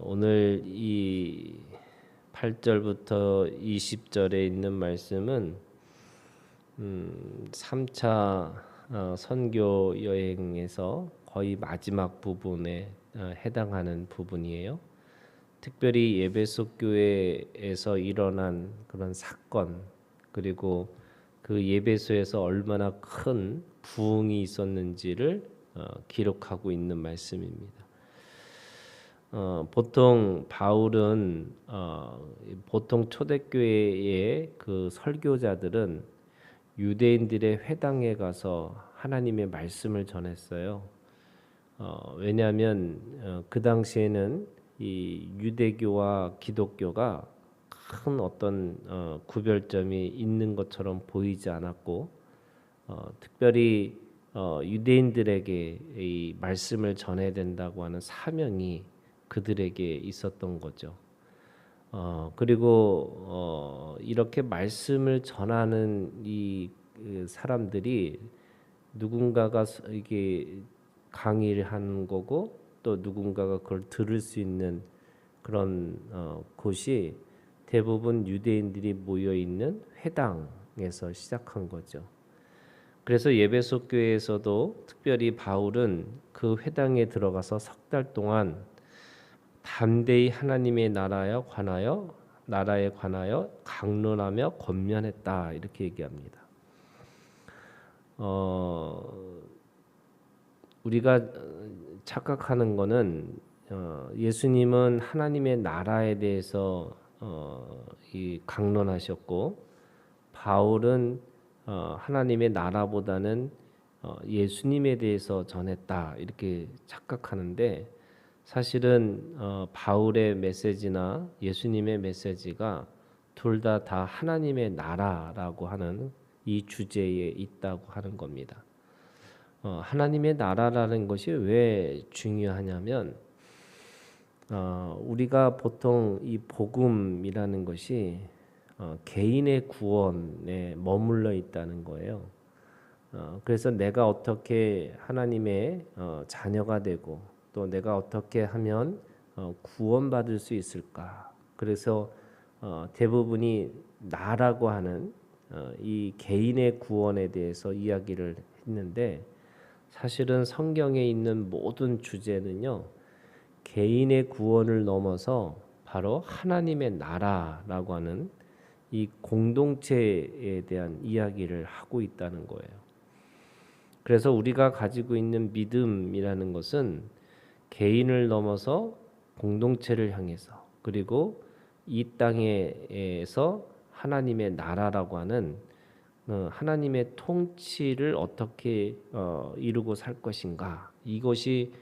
오늘 이 8절부터 20절에 있는 말씀은 3차 선교 여행에서 거의 마지막 부분에 해당하는 부분이에요. 특별히 에베소 교회에서 일어난 그런 사건, 그리고 그 에베소에서 얼마나 큰 부흥이 있었는지를 기록하고 있는 말씀입니다. 보통 바울은 보통 초대교회의 그 설교자들은 유대인들의 회당에 가서 하나님의 말씀을 전했어요. 왜냐하면 그 당시에는 이 유대교와 기독교가 큰 어떤 구별점이 있는 것처럼 보이지 않았고, 특별히 유대인들에게 이 말씀을 전해야 된다고 하는 사명이 그들에게 있었던 거죠. 그리고 이렇게 말씀을 전하는 이 사람들이 누군가가 이게 강의를 하는 거고, 또 누군가가 그걸 들을 수 있는 그런 곳이 대부분 유대인들이 모여 있는 회당에서 시작한 거죠. 그래서 에베소 교회에서도 특별히 바울은 그 회당에 들어가서 석 달 동안 담대히 하나님의 나라에 관하여 강론하며 권면했다, 이렇게 얘기합니다. 우리가 착각하는 거는 예수님은 하나님의 나라에 대해서 이 강론하셨고, 바울은 하나님의 나라보다는 예수님에 대해서 전했다, 이렇게 착각하는데, 사실은 바울의 메시지나 예수님의 메시지가 둘 다 하나님의 나라라고 하는 이 주제에 있다고 하는 겁니다. 하나님의 나라라는 것이 왜 중요하냐면, 우리가 보통 이 복음이라는 것이 개인의 구원에 머물러 있다는 거예요. 그래서 내가 어떻게 하나님의 자녀가 되고, 또 내가 어떻게 하면 구원받을 수 있을까? 그래서 대부분이 나라고 하는 이 개인의 구원에 대해서 이야기를 했는데, 사실은 성경에 있는 모든 주제는요, 개인의 구원을 넘어서 바로 하나님의 나라라고 하는 이 공동체에 대한 이야기를 하고 있다는 거예요. 그래서 우리가 가지고 있는 믿음이라는 것은 개인을 넘어서 공동체를 향해서, 그리고 이 땅에서 하나님의 나라라고 하는 하나님의 통치를 어떻게 이루고 살 것인가, 이것이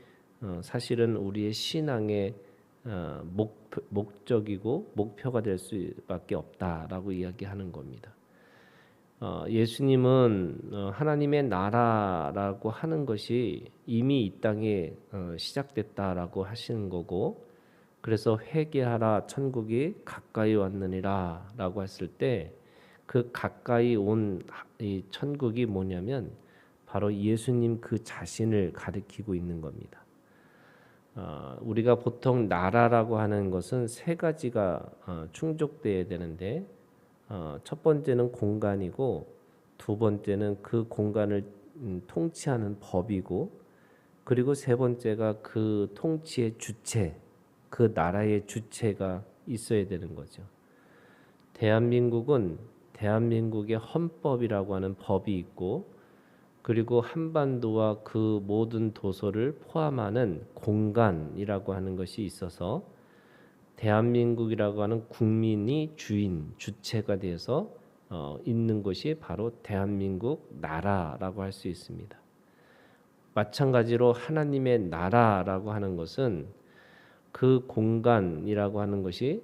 사실은 우리의 신앙의 목적이고 목표가 될 수밖에 없다라고 이야기하는 겁니다. 예수님은 하나님의 나라라고 하는 것이 이미 이 땅에 시작됐다라고 하시는 거고, 그래서 회개하라 천국이 가까이 왔느니라라고 했을 때, 그 가까이 온 이 천국이 뭐냐면 바로 예수님 그 자신을 가리키고 있는 겁니다. 우리가 보통 나라라고 하는 것은 세 가지가 충족돼야 되는데, 첫 번째는 공간이고, 두 번째는 그 공간을 통치하는 법이고, 그리고 세 번째가 그 통치의 주체, 그 나라의 주체가 있어야 되는 거죠. 대한민국의 헌법이라고 하는 법이 있고, 그리고 한반도와 그 모든 도서를 포함하는 공간이라고 하는 것이 있어서, 대한민국이라고 하는 국민이 주체가 되어서 있는 것이 바로 대한민국 나라라고 할 수 있습니다. 마찬가지로 하나님의 나라라고 하는 것은 그 공간이라고 하는 것이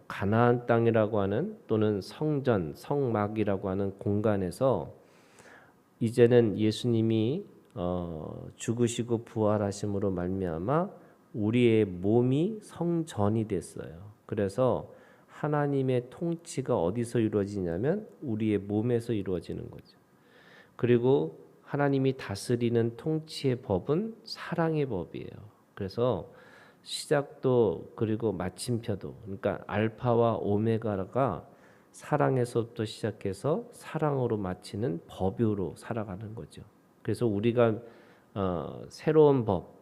가나안 땅이라고 하는, 또는 성전, 성막이라고 하는 공간에서 이제는 예수님이 죽으시고 부활하심으로 말미암아 우리의 몸이 성전이 됐어요. 그래서 하나님의 통치가 어디서 이루어지냐면 우리의 몸에서 이루어지는 거죠. 그리고 하나님이 다스리는 통치의 법은 사랑의 법이에요. 그래서 시작도 그리고 마침표도, 그러니까 알파와 오메가가 사랑에서부터 시작해서 사랑으로 마치는 법으로 살아가는 거죠. 그래서 우리가 새로운 법,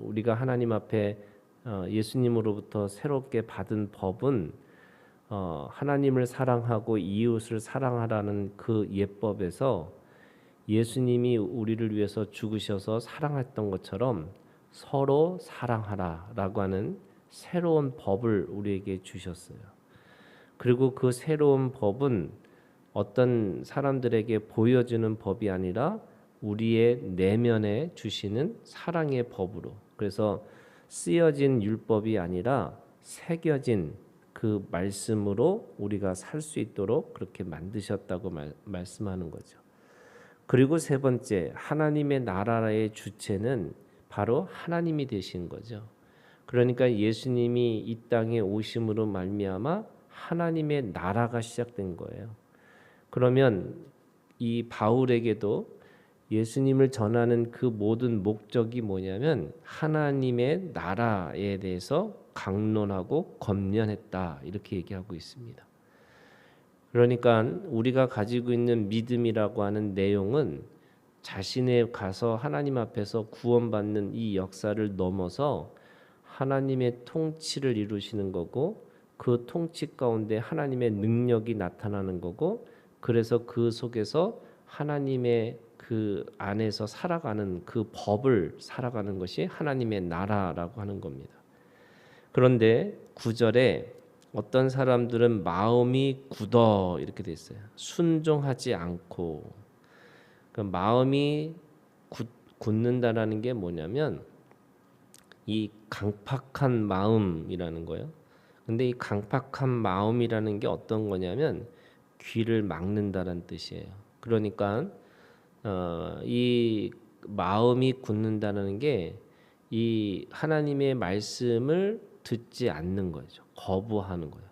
우리가 하나님 앞에 예수님으로부터 새롭게 받은 법은 하나님을 사랑하고 이웃을 사랑하라는 그 예법에서 예수님이 우리를 위해서 죽으셔서 사랑했던 것처럼 서로 사랑하라라고 하는 새로운 법을 우리에게 주셨어요. 그리고 그 새로운 법은 어떤 사람들에게 보여주는 법이 아니라 우리의 내면에 주시는 사랑의 법으로, 그래서 쓰여진 율법이 아니라 새겨진 그 말씀으로 우리가 살 수 있도록 그렇게 만드셨다고 말씀하는 거죠. 그리고 세 번째, 하나님의 나라의 주체는 바로 하나님이 되신 거죠. 그러니까 예수님이 이 땅에 오심으로 말미암아 하나님의 나라가 시작된 거예요. 그러면 이 바울에게도 예수님을 전하는 그 모든 목적이 뭐냐면 하나님의 나라에 대해서 강론하고 권면했다, 이렇게 얘기하고 있습니다. 그러니까 우리가 가지고 있는 믿음이라고 하는 내용은 자신의 가서 하나님 앞에서 구원받는 이 역사를 넘어서 하나님의 통치를 이루시는 거고, 그 통치 가운데 하나님의 능력이 나타나는 거고, 그래서 그 속에서 하나님의 그 안에서 살아가는 그 법을 살아가는 것이 하나님의 나라라고 하는 겁니다. 그런데 9절에 어떤 사람들은 마음이 굳어 이렇게 돼 있어요. 순종하지 않고. 그 마음이 굳는다라는 게 뭐냐면 이 강팍한 마음이라는 거예요. 근데 이 강팍한 마음이라는 게 어떤 거냐면 귀를 막는다는 뜻이에요. 그러니까 이 마음이 굳는다는 게 이 하나님의 말씀을 듣지 않는 거죠. 거부하는 거예요.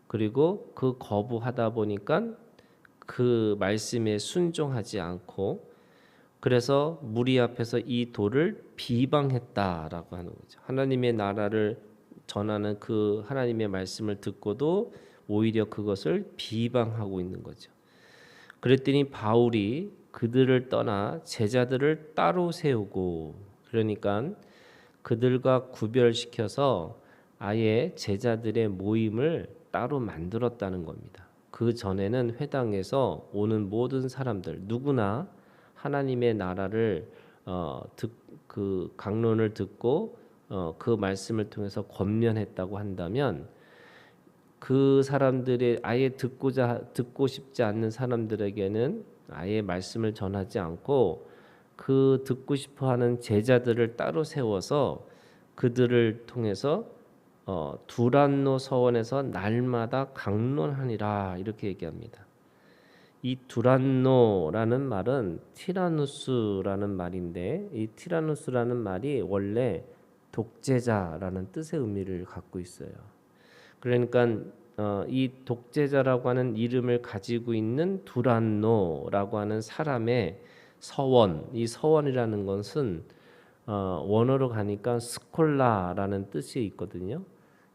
그리고 그 거부하다 보니까 그 말씀에 순종하지 않고, 그래서 무리 앞에서 이 도를 비방했다라고 하는 거죠. 하나님의 나라를 전하는 그 하나님의 말씀을 듣고도 오히려 그것을 비방하고 있는 거죠. 그랬더니 바울이 그들을 떠나 제자들을 따로 세우고, 그러니까 그들과 구별시켜서 아예 제자들의 모임을 따로 만들었다는 겁니다. 그 전에는 회당에서 오는 모든 사람들 누구나 하나님의 나라를 그 강론을 듣고 그 말씀을 통해서 권면했다고 한다면, 그 사람들의 아예 듣고 싶지 않는 사람들에게는 아예 말씀을 전하지 않고 그 듣고 싶어하는 제자들을 따로 세워서 그들을 통해서 두란노 서원에서 날마다 강론하니라, 이렇게 얘기합니다. 이 두란노라는 말은 티라누스라는 말인데, 이 티라누스라는 말이 원래 독재자라는 뜻의 의미를 갖고 있어요. 그러니까 이 독재자라고 하는 이름을 가지고 있는 두란노라고 하는 사람의 서원, 이 서원이라는 것은 원어로 가니까 스콜라라는 뜻이 있거든요.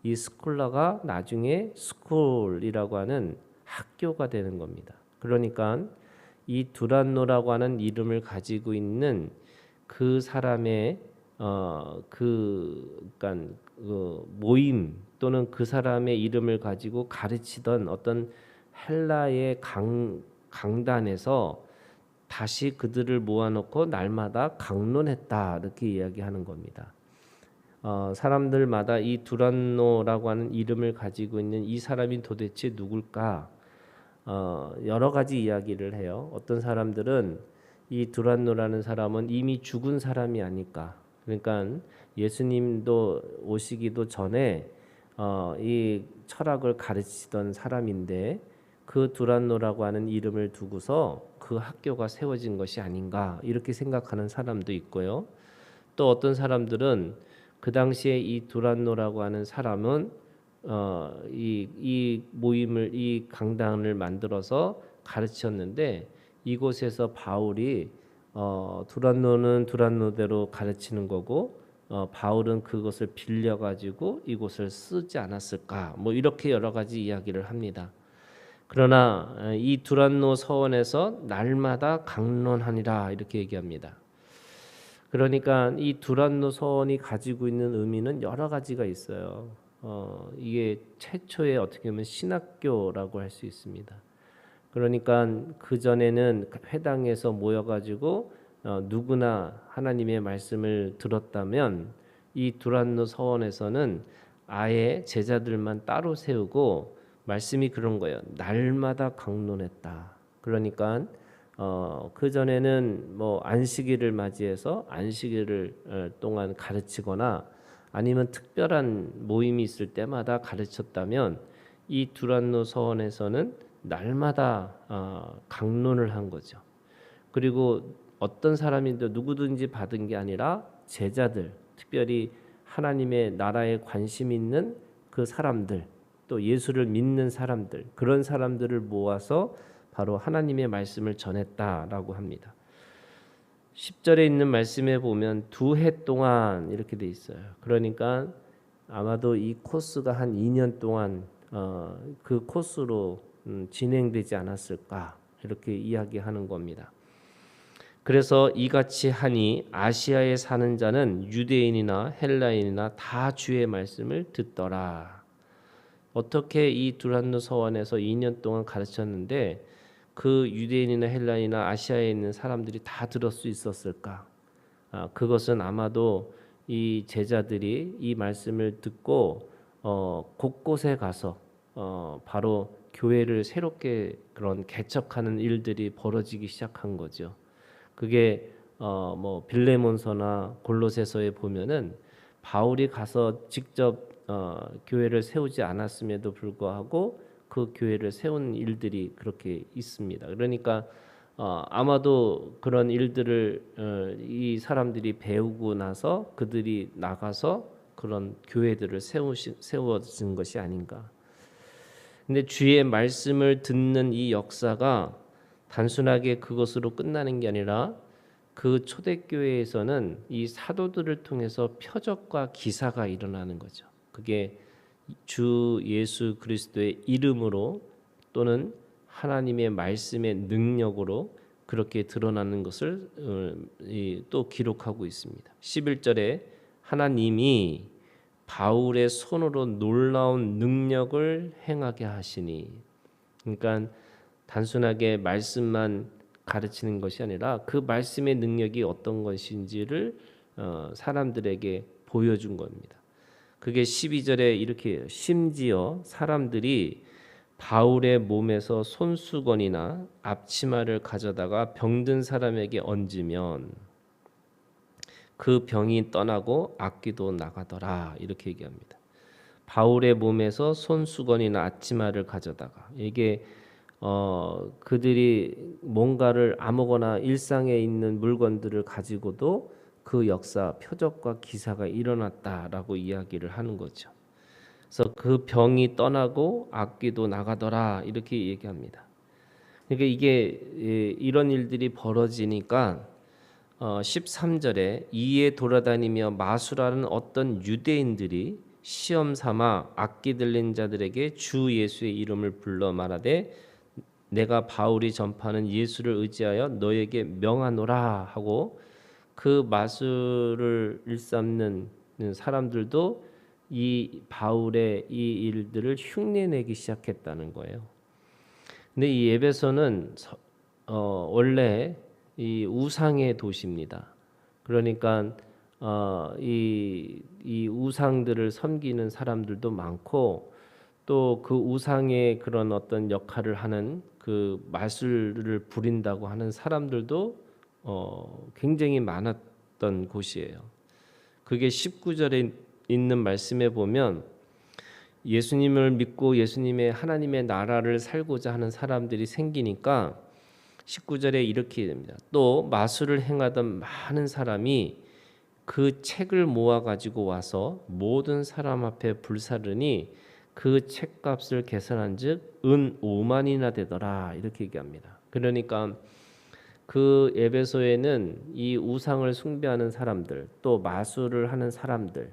이 스콜라가 나중에 스쿨이라고 하는 학교가 되는 겁니다. 그러니까 이 두란노라고 하는 이름을 가지고 있는 그 사람의 그러니까 그 모임 또는 그 사람의 이름을 가지고 가르치던 어떤 헬라의 강단에서 다시 그들을 모아놓고 날마다 강론했다, 이렇게 이야기하는 겁니다. 사람들마다 이 두란노라고 하는 이름을 가지고 있는 이 사람이 도대체 누굴까? 여러 가지 이야기를 해요. 어떤 사람들은 이 두란노라는 사람은 이미 죽은 사람이 아닐까. 그러니까 예수님도 오시기도 전에 이 철학을 가르치던 사람인데 그 두란노라고 하는 이름을 두고서 그 학교가 세워진 것이 아닌가, 이렇게 생각하는 사람도 있고요. 또 어떤 사람들은 그 당시에 이 두란노라고 하는 사람은 이 모임을, 이 강당을 만들어서 가르쳤는데 이곳에서 바울이 두란노는 두란노대로 가르치는 거고 바울은 그것을 빌려 가지고 이곳을 쓰지 않았을까? 뭐 이렇게 여러 가지 이야기를 합니다. 그러나 이 두란노 서원에서 날마다 강론하니라 이렇게 얘기합니다. 그러니까 이 두란노 서원이 가지고 있는 의미는 여러 가지가 있어요. 이게 최초의 어떻게 보면 신학교라고 할 수 있습니다. 그러니까 그 전에는 회당에서 모여가지고 누구나 하나님의 말씀을 들었다면 이 두란노 서원에서는 아예 제자들만 따로 세우고 말씀이 그런 거예요. 날마다 강론했다. 그러니까 그 전에는 뭐 안식일을 맞이해서 안식일을 동안 가르치거나 아니면 특별한 모임이 있을 때마다 가르쳤다면 이 두란노 서원에서는 날마다 강론을 한 거죠. 그리고 어떤 사람인데 누구든지 받은 게 아니라 제자들, 특별히 하나님의 나라에 관심 있는 그 사람들, 또 예수를 믿는 사람들, 그런 사람들을 모아서 바로 하나님의 말씀을 전했다라고 합니다. 10절에 있는 말씀에 보면 2해 동안 이렇게 돼 있어요. 그러니까 아마도 이 코스가 한 2년 동안 그 코스로 진행되지 않았을까 이렇게 이야기하는 겁니다. 그래서 이같이 하니 아시아에 사는 자는 유대인이나 헬라인이나 다 주의 말씀을 듣더라. 어떻게 이 두란노 서원에서 2년 동안 가르쳤는데 그 유대인이나 헬라인이나 아시아에 있는 사람들이 다 들을 수 있었을까? 그것은 아마도 이 제자들이 이 말씀을 듣고 곳곳에 가서 바로 교회를 새롭게 그런 개척하는 일들이 벌어지기 시작한 거죠. 그게 뭐 빌레몬서나 골로새서에 보면은 바울이 가서 직접 교회를 세우지 않았음에도 불구하고 그 교회를 세운 일들이 그렇게 있습니다. 그러니까 아마도 그런 일들을 이 사람들이 배우고 나서 그들이 나가서 그런 교회들을 세워진 것이 아닌가. 근데 주의 말씀을 듣는 이 역사가 단순하게 그것으로 끝나는 게 아니라 그 초대교회에서는 이 사도들을 통해서 표적과 기사가 일어나는 거죠. 그게 주 예수 그리스도의 이름으로 또는 하나님의 말씀의 능력으로 그렇게 드러나는 것을 또 기록하고 있습니다. 11절에 하나님이 바울의 손으로 놀라운 능력을 행하게 하시니, 그러니까 단순하게 말씀만 가르치는 것이 아니라 그 말씀의 능력이 어떤 것인지를 사람들에게 보여준 겁니다. 그게 12절에 이렇게 해요. 심지어 사람들이 바울의 몸에서 손수건이나 앞치마를 가져다가 병든 사람에게 얹으면 그 병이 떠나고 악귀도 나가더라 이렇게 얘기합니다. 바울의 몸에서 손수건이나 앞치마를 가져다가 이게 그들이 뭔가를 아무거나 일상에 있는 물건들을 가지고도 그 역사, 표적과 기사가 일어났다라고 이야기를 하는 거죠. 그래서 그 병이 떠나고 악귀도 나가더라 이렇게 얘기합니다. 그러니까 이게 이런 일들이 벌어지니까 13절에 이에 돌아다니며 마술하는 어떤 유대인들이 시험 삼아 악기 들린 자들에게 주 예수의 이름을 불러 말하되 내가 바울이 전파하는 예수를 의지하여 너에게 명하노라 하고 그 마술을 일삼는 사람들도 이 바울의 이 일들을 흉내내기 시작했다는 거예요. 근데 이 에베소는 원래 이 우상의 도시입니다. 그러니까 이 우상들을 섬기는 사람들도 많고 또 그 우상의 그런 어떤 역할을 하는 그 마술을 부린다고 하는 사람들도 굉장히 많았던 곳이에요. 그게 19절에 있는 말씀에 보면 예수님을 믿고 예수님의 하나님의 나라를 살고자 하는 사람들이 생기니까 19절에 이렇게 됩니다. 또 마술을 행하던 많은 사람이 그 책을 모아 가지고 와서 모든 사람 앞에 불사르니 그 책값을 계산한즉 은 5만이나 되더라 이렇게 얘기합니다. 그러니까 그 에베소에는 이 우상을 숭배하는 사람들, 또 마술을 하는 사람들,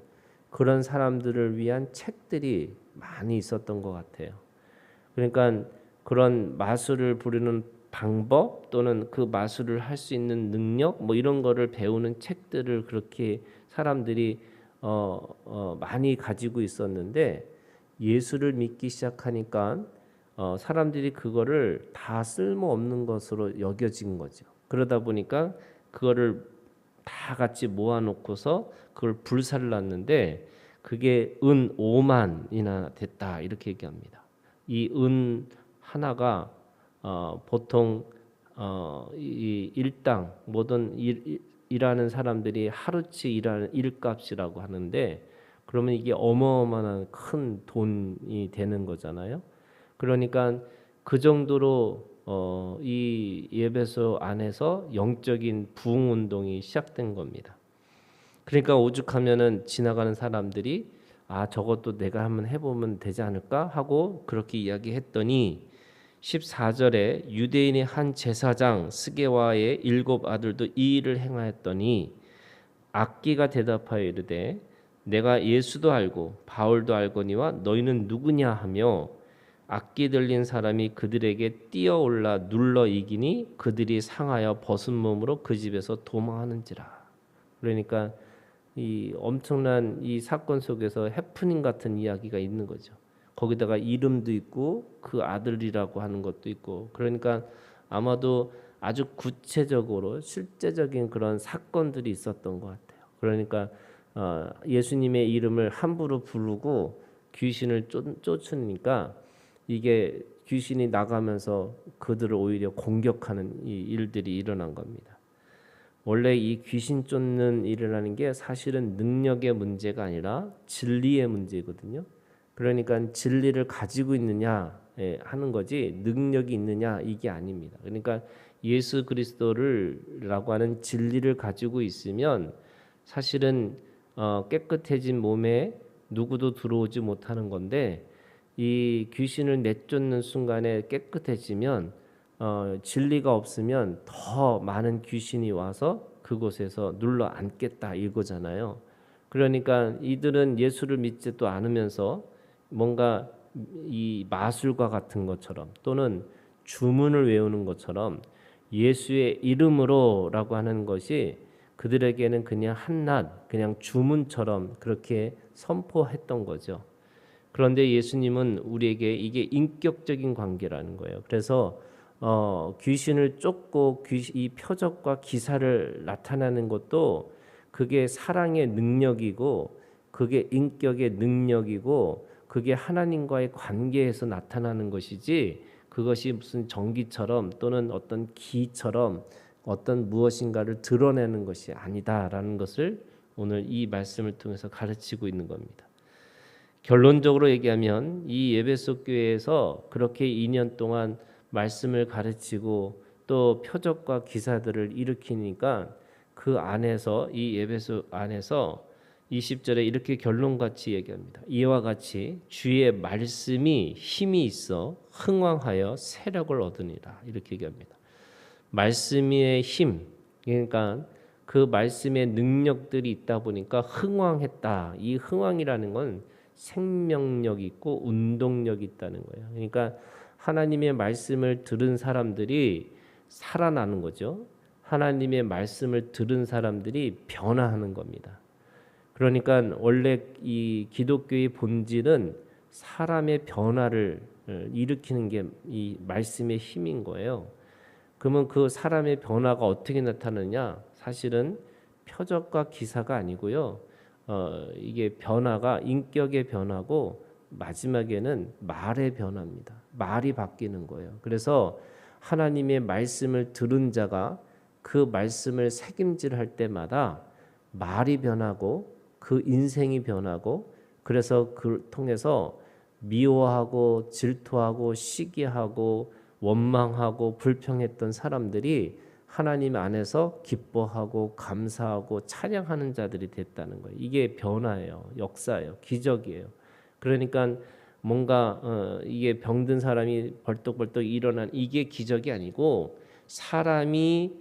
그런 사람들을 위한 책들이 많이 있었던 것 같아요. 그러니까 그런 마술을 부르는 방법 또는 그 마술을 할 수 있는 능력 뭐 이런 거를 배우는 책들을 그렇게 사람들이 많이 가지고 있었는데 예수를 믿기 시작하니까 사람들이 그거를 다 쓸모없는 것으로 여겨진 거죠. 그러다 보니까 그거를 다 같이 모아놓고서 그걸 불살랐는데 그게 은 5만이나 됐다 이렇게 얘기합니다. 이 은 하나가 보통 이 일당 모든 일하는 사람들이 하루치 일하는 일값이라고 하는데 그러면 이게 어마어마한 큰 돈이 되는 거잖아요. 그러니까 그 정도로 이 예배소 안에서 영적인 부흥 운동이 시작된 겁니다. 그러니까 오죽하면은 지나가는 사람들이 저것도 내가 한번 해보면 되지 않을까 하고 그렇게 이야기했더니 14절에 유대인의 한 제사장 스게와의 7 아들도 이 일을 행하였더니 악기가 대답하여 이르되 내가 예수도 알고 바울도 알거니와 너희는 누구냐 하며 악기 들린 사람이 그들에게 뛰어올라 눌러 이기니 그들이 상하여 벗은 몸으로 그 집에서 도망하는지라. 그러니까 이 엄청난 이 사건 속에서 해프닝 같은 이야기가 있는 거죠. 거기다가 이름도 있고 그 아들이라고 하는 것도 있고 그러니까 아마도 아주 구체적으로 실제적인 그런 사건들이 있었던 것 같아요. 그러니까 예수님의 이름을 함부로 부르고 귀신을 쫓으니까 이게 귀신이 나가면서 그들을 오히려 공격하는 이 일들이 일어난 겁니다. 원래 이 귀신 쫓는 일이라는 게 사실은 능력의 문제가 아니라 진리의 문제거든요. 그러니까 진리를 가지고 있느냐 하는 거지 능력이 있느냐 이게 아닙니다. 그러니까 예수 그리스도를라고 하는 진리를 가지고 있으면 사실은 깨끗해진 몸에 누구도 들어오지 못하는 건데 이 귀신을 내쫓는 순간에 깨끗해지면 진리가 없으면 더 많은 귀신이 와서 그곳에서 눌러 앉겠다 이거잖아요. 그러니까 이들은 예수를 믿지도 않으면서 뭔가 이 마술과 같은 것처럼 또는 주문을 외우는 것처럼 예수의 이름으로라고 하는 것이 그들에게는 그냥 한낱 그냥 주문처럼 그렇게 선포했던 거죠. 그런데 예수님은 우리에게 이게 인격적인 관계라는 거예요. 그래서 귀신을 쫓고 이 표적과 기사를 나타내는 것도 그게 사랑의 능력이고 그게 인격의 능력이고 그게 하나님과의 관계에서 나타나는 것이지 그것이 무슨 전기처럼 또는 어떤 기처럼 어떤 무엇인가를 드러내는 것이 아니다라는 것을 오늘 이 말씀을 통해서 가르치고 있는 겁니다. 결론적으로 얘기하면 이 에베소 교회에서 그렇게 2년 동안 말씀을 가르치고 또 표적과 기사들을 일으키니까 그 안에서 이 에베소 안에서 20절에 이렇게 결론같이 얘기합니다. 이와 같이 주의 말씀이 힘이 있어 흥왕하여 세력을 얻으니라 이렇게 얘기합니다. 말씀의 힘 그러니까 그 말씀의 능력들이 있다 보니까 흥왕했다. 이 흥왕이라는 건 생명력 있고 운동력이 있다는 거예요. 그러니까 하나님의 말씀을 들은 사람들이 살아나는 거죠. 하나님의 말씀을 들은 사람들이 변화하는 겁니다. 그러니까 원래 이 기독교의 본질은 사람의 변화를 일으키는 게 이 말씀의 힘인 거예요. 그러면 그 사람의 변화가 어떻게 나타나느냐? 사실은 표적과 기사가 아니고요. 이게 변화가 인격의 변화고 마지막에는 말의 변화입니다. 말이 바뀌는 거예요. 그래서 하나님의 말씀을 들은 자가 그 말씀을 책임질할 때마다 말이 변하고 그 인생이 변하고 그래서 그를 통해서 미워하고 질투하고 시기하고 원망하고 불평했던 사람들이 하나님 안에서 기뻐하고 감사하고 찬양하는 자들이 됐다는 거예요. 이게 변화예요. 역사예요. 기적이에요. 그러니까 뭔가 이게 병든 사람이 벌떡벌떡 일어난 이게 기적이 아니고 사람이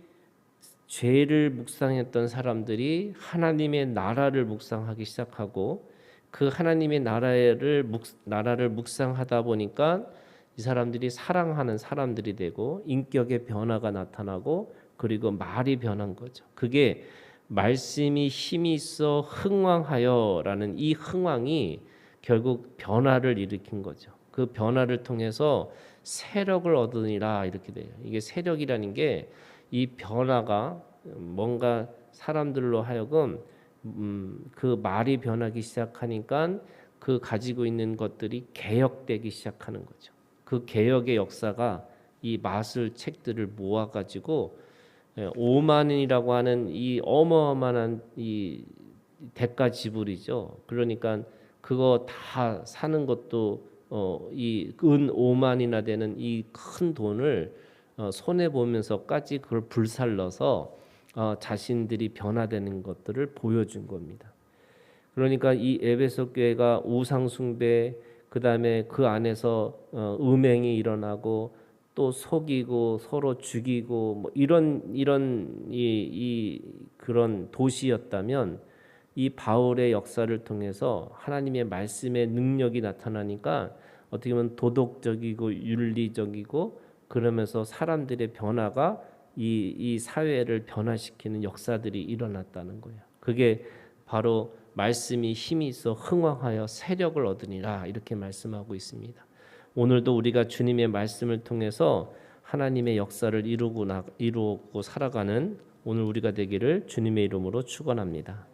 죄를 묵상했던 사람들이 하나님의 나라를 묵상하기 시작하고 그 하나님의 나라를 묵상하다 보니까 이 사람들이 사랑하는 사람들이 되고 인격의 변화가 나타나고 그리고 말이 변한 거죠. 그게 말씀이 힘이 있어 흥왕하여라는 이 흥왕이 결국 변화를 일으킨 거죠. 그 변화를 통해서 세력을 얻으니라 이렇게 돼요. 이게 세력이라는 게 이 변화가 뭔가 사람들로 하여금 그 말이 변하기 시작하니까 그 가지고 있는 것들이 개혁되기 시작하는 거죠. 그 개혁의 역사가 이 마술 책들을 모아가지고 5만 원이라고 하는 이 어마어마한 이 대가 지불이죠. 그러니까 그거 다 사는 것도 이 은 5만이나 되는 이 큰 돈을 손해 보면서까지 그걸 불살러서 자신들이 변화되는 것들을 보여준 겁니다. 그러니까 이 에베소 교회가 우상 숭배, 그다음에 그 안에서 음행이 일어나고 또 속이고 서로 죽이고 뭐 이런 그런 도시였다면 이 바울의 역사를 통해서 하나님의 말씀의 능력이 나타나니까 어떻게 보면 도덕적이고 윤리적이고 그러면서 사람들의 변화가 이 사회를 변화시키는 역사들이 일어났다는 거예요. 그게 바로 말씀이 힘이 있어 흥왕하여 세력을 얻으니라 이렇게 말씀하고 있습니다. 오늘도 우리가 주님의 말씀을 통해서 하나님의 역사를 이루고 살아가는 오늘 우리가 되기를 주님의 이름으로 축원합니다.